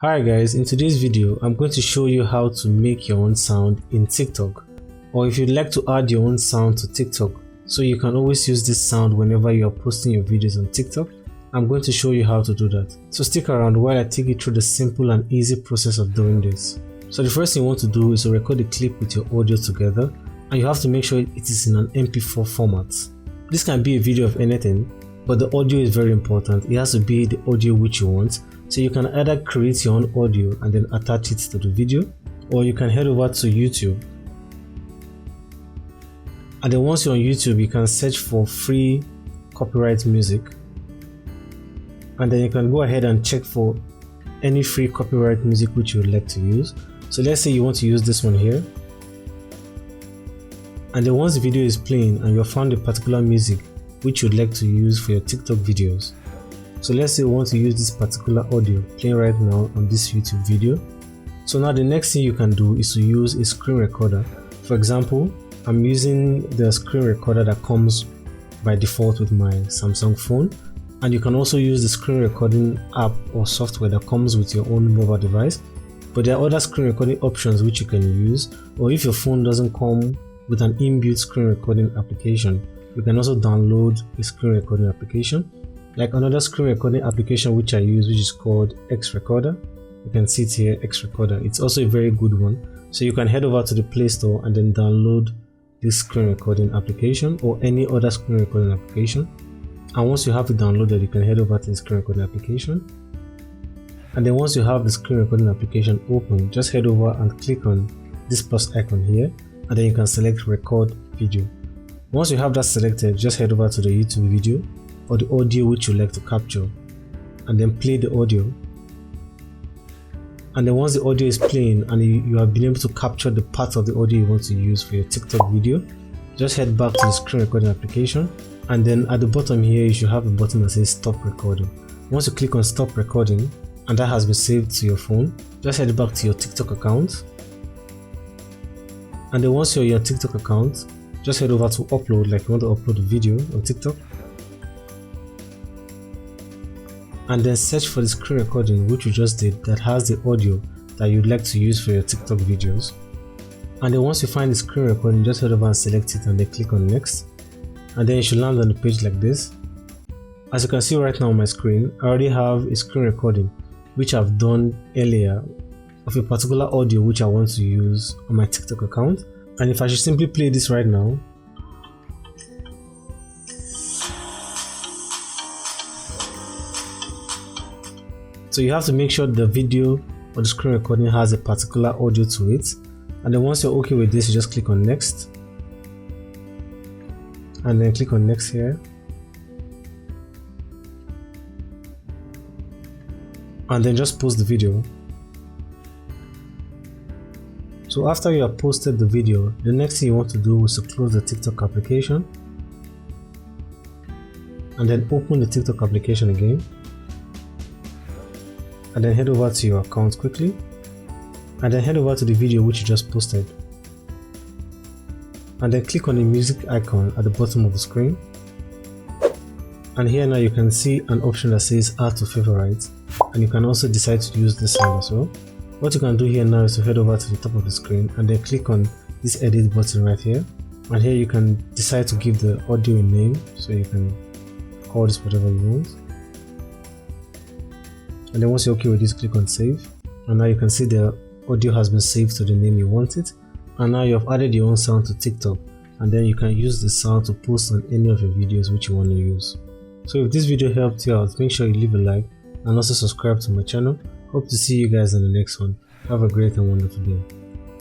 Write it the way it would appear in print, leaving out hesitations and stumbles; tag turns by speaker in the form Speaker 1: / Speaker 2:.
Speaker 1: Hi guys, in today's video I'm going to show you how to make your own sound in TikTok, or if you'd like to add your own sound to TikTok so you can always use this sound whenever you are posting your videos on TikTok. I'm going to show you how to do that, so stick around while I take you through the simple and easy process of doing this. So the first thing you want to do is to record a clip with your audio together, and you have to make sure it is in an MP4 format. This can be a video of anything, but the audio is very important. It has to be the audio which you want. So you can either create your own audio and then attach it to the video, or you can head over to YouTube, and then once you're on YouTube you can search for free copyright music, and then you can go ahead and check for any free copyright music which you would like to use. So let's say you want to use this one here, and then once the video is playing and you have found a particular music which you'd like to use for your TikTok videos. So let's say we want to use this particular audio playing right now on this YouTube video. So now the next thing you can do is to use a screen recorder. For example, I'm using the screen recorder that comes by default with my Samsung phone, and you can also use the screen recording app or software that comes with your own mobile device. But there are other screen recording options which you can use, or if your phone doesn't come with an inbuilt screen recording application, you can also download a screen recording application. Like another screen recording application which I use, which is called Xrecorder. You can see it here, Xrecorder. It's also a very good one. So you can head over to the Play Store and then download this screen recording application or any other screen recording application. And once you have it downloaded, you can head over to the screen recording application. And then once you have the screen recording application open, just head over and click on this plus icon here, and then you can select record video. Once you have that selected, just head over to the YouTube video or the audio which you like to capture, and then play the audio. And then once the audio is playing and you have been able to capture the part of the audio you want to use for your TikTok video, just head back to the screen recording application, and then at the bottom here you should have a button that says stop recording. Once you click on stop recording and that has been saved to your phone, just head back to your TikTok account, and then once you're in your TikTok account, just head over to upload, like you want to upload a video on TikTok, and then search for the screen recording which you just did that has the audio that you'd like to use for your TikTok videos. And then once you find the screen recording, just head over and select it and then click on next, and then you should land on the page like this. As you can see right now on my screen, I already have a screen recording which I've done earlier of a particular audio which I want to use on my TikTok account. And if I should simply play this right now, so you have to make sure the video or the screen recording has a particular audio to it, and then once you're okay with this, you just click on next, and then click on next here, and then just post the video. So after you have posted the video, the next thing you want to do is to close the TikTok application, and then open the TikTok application again, and then head over to your account quickly, and then head over to the video which you just posted, and then click on the music icon at the bottom of the screen. And here now you can see an option that says add to favorites, and you can also decide to use this sound as well. What you can do here now is to head over to the top of the screen and then click on this edit button right here, and here you can decide to give the audio a name, so you can call this whatever you want. And then once you're okay with this, click on save, and now you can see the audio has been saved to the name you want it, and now you have added your own sound to TikTok, and then you can use the sound to post on any of your videos which you want to use. So if this video helped you out, make sure you leave a like and also subscribe to my channel. Hope to see you guys in the next one. Have a great and wonderful day.